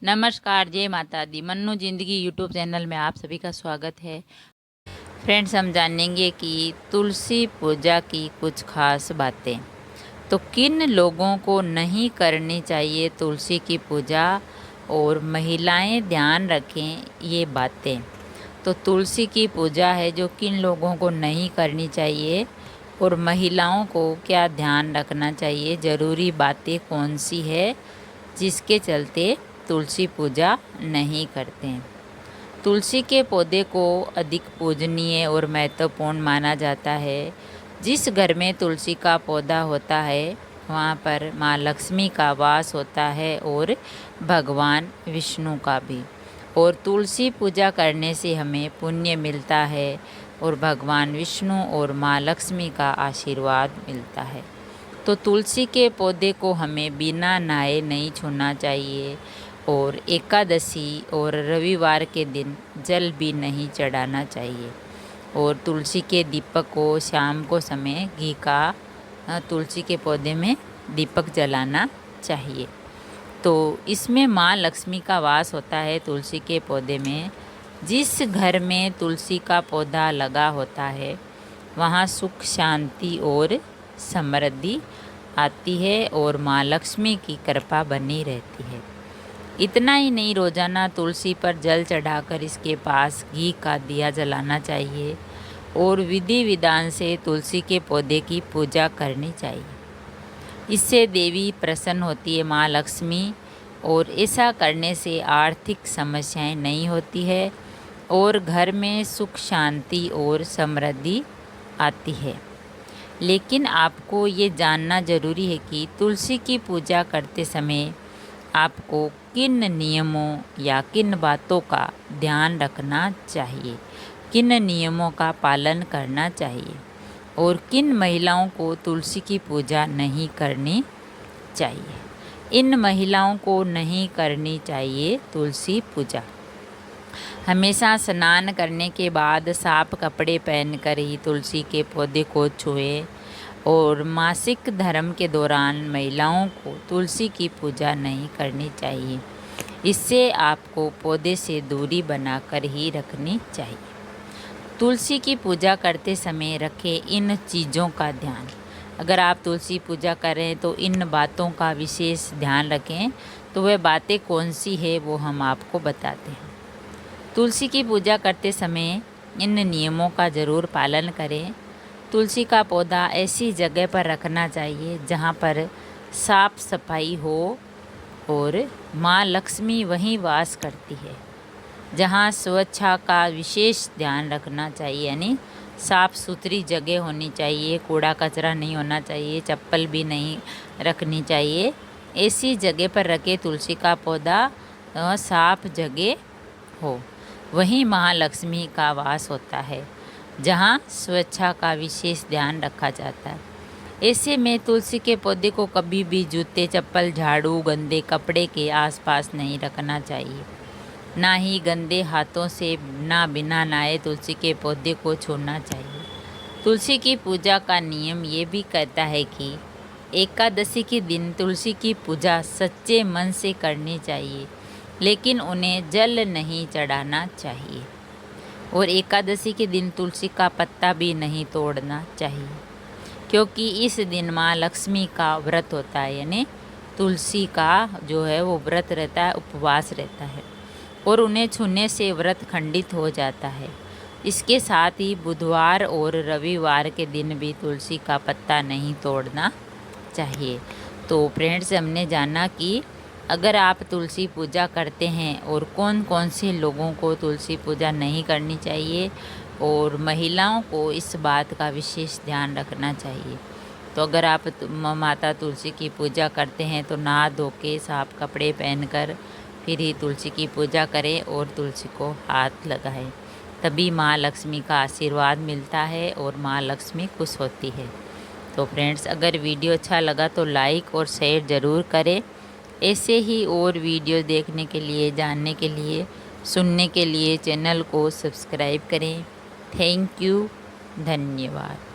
नमस्कार, जय माता दी। मन्नू ज़िंदगी यूट्यूब चैनल में आप सभी का स्वागत है। फ्रेंड्स, हम जानेंगे कि तुलसी पूजा की कुछ खास बातें। तो किन लोगों को नहीं करनी चाहिए तुलसी की पूजा, और महिलाएं ध्यान रखें ये बातें। तो तुलसी की पूजा है जो किन लोगों को नहीं करनी चाहिए, और महिलाओं को क्या ध्यान रखना चाहिए, ज़रूरी बातें कौन सी है जिसके चलते तुलसी पूजा नहीं करते हैं। तुलसी के पौधे को अधिक पूजनीय और महत्वपूर्ण माना जाता है। जिस घर में तुलसी का पौधा होता है वहाँ पर माँ लक्ष्मी का वास होता है, और भगवान विष्णु का भी। और तुलसी पूजा करने से हमें पुण्य मिलता है, और भगवान विष्णु और माँ लक्ष्मी का आशीर्वाद मिलता है। तो तुलसी के पौधे को हमें बिना नहाए नहीं छूना चाहिए, और एकादशी और रविवार के दिन जल भी नहीं चढ़ाना चाहिए। और तुलसी के दीपक को शाम को समय घी का तुलसी के पौधे में दीपक जलाना चाहिए। तो इसमें माँ लक्ष्मी का वास होता है तुलसी के पौधे में। जिस घर में तुलसी का पौधा लगा होता है वहाँ सुख, शांति और समृद्धि आती है, और माँ लक्ष्मी की कृपा बनी रहती है। इतना ही नहीं, रोज़ाना तुलसी पर जल चढ़ाकर इसके पास घी का दिया जलाना चाहिए, और विधि विधान से तुलसी के पौधे की पूजा करनी चाहिए। इससे देवी प्रसन्न होती है, माँ लक्ष्मी, और ऐसा करने से आर्थिक समस्याएं नहीं होती है, और घर में सुख, शांति और समृद्धि आती है। लेकिन आपको ये जानना ज़रूरी है कि तुलसी की पूजा करते समय आपको किन नियमों या किन बातों का ध्यान रखना चाहिए, किन नियमों का पालन करना चाहिए, और किन महिलाओं को तुलसी की पूजा नहीं करनी चाहिए। इन महिलाओं को नहीं करनी चाहिए तुलसी पूजा। हमेशा स्नान करने के बाद साफ कपड़े पहनकर ही तुलसी के पौधे को छुएं, और मासिक धर्म के दौरान महिलाओं को तुलसी की पूजा नहीं करनी चाहिए। इससे आपको पौधे से दूरी बनाकर ही रखनी चाहिए। तुलसी की पूजा करते समय रखें इन चीज़ों का ध्यान। अगर आप तुलसी पूजा करें तो इन बातों का विशेष ध्यान रखें। तो वह बातें कौन सी है वो हम आपको बताते हैं। तुलसी की पूजा करते समय इन नियमों का ज़रूर पालन करें। तुलसी का पौधा ऐसी जगह पर रखना चाहिए जहाँ पर साफ सफाई हो, और माँ लक्ष्मी वहीं वास करती है। जहाँ स्वच्छता का विशेष ध्यान रखना चाहिए, यानी साफ़ सुथरी जगह होनी चाहिए, कूड़ा कचरा नहीं होना चाहिए, चप्पल भी नहीं रखनी चाहिए। ऐसी जगह पर रखे तुलसी का पौधा साफ जगह हो, वहीं महालक्ष्मी का वास होता है, जहाँ स्वच्छता का विशेष ध्यान रखा जाता है। ऐसे में तुलसी के पौधे को कभी भी जूते, चप्पल, झाड़ू, गंदे कपड़े के आसपास नहीं रखना चाहिए। ना ही गंदे हाथों से बिना नहाए तुलसी के पौधे को छूना चाहिए। तुलसी की पूजा का नियम ये भी कहता है कि एकादशी के दिन तुलसी की पूजा सच्चे मन से करनी चाहिए, लेकिन उन्हें जल नहीं चढ़ाना चाहिए। और एकादशी के दिन तुलसी का पत्ता भी नहीं तोड़ना चाहिए, क्योंकि इस दिन माँ लक्ष्मी का व्रत होता है, यानी तुलसी का जो है वो व्रत रहता है, उपवास रहता है, और उन्हें छूने से व्रत खंडित हो जाता है। इसके साथ ही बुधवार और रविवार के दिन भी तुलसी का पत्ता नहीं तोड़ना चाहिए। तो फ्रेंड्स, हमने जाना कि अगर आप तुलसी पूजा करते हैं और कौन कौन से लोगों को तुलसी पूजा नहीं करनी चाहिए, और महिलाओं को इस बात का विशेष ध्यान रखना चाहिए। तो अगर आप माता तुलसी की पूजा करते हैं तो नहा धो के साफ कपड़े पहनकर फिर ही तुलसी की पूजा करें, और तुलसी को हाथ लगाएं। तभी माँ लक्ष्मी का आशीर्वाद मिलता है, और माँ लक्ष्मी खुश होती है। तो फ्रेंड्स, अगर वीडियो अच्छा लगा तो लाइक और शेयर ज़रूर करें। ऐसे ही और वीडियो देखने के लिए, जानने के लिए, सुनने के लिए चैनल को सब्सक्राइब करें। थैंक यू, धन्यवाद।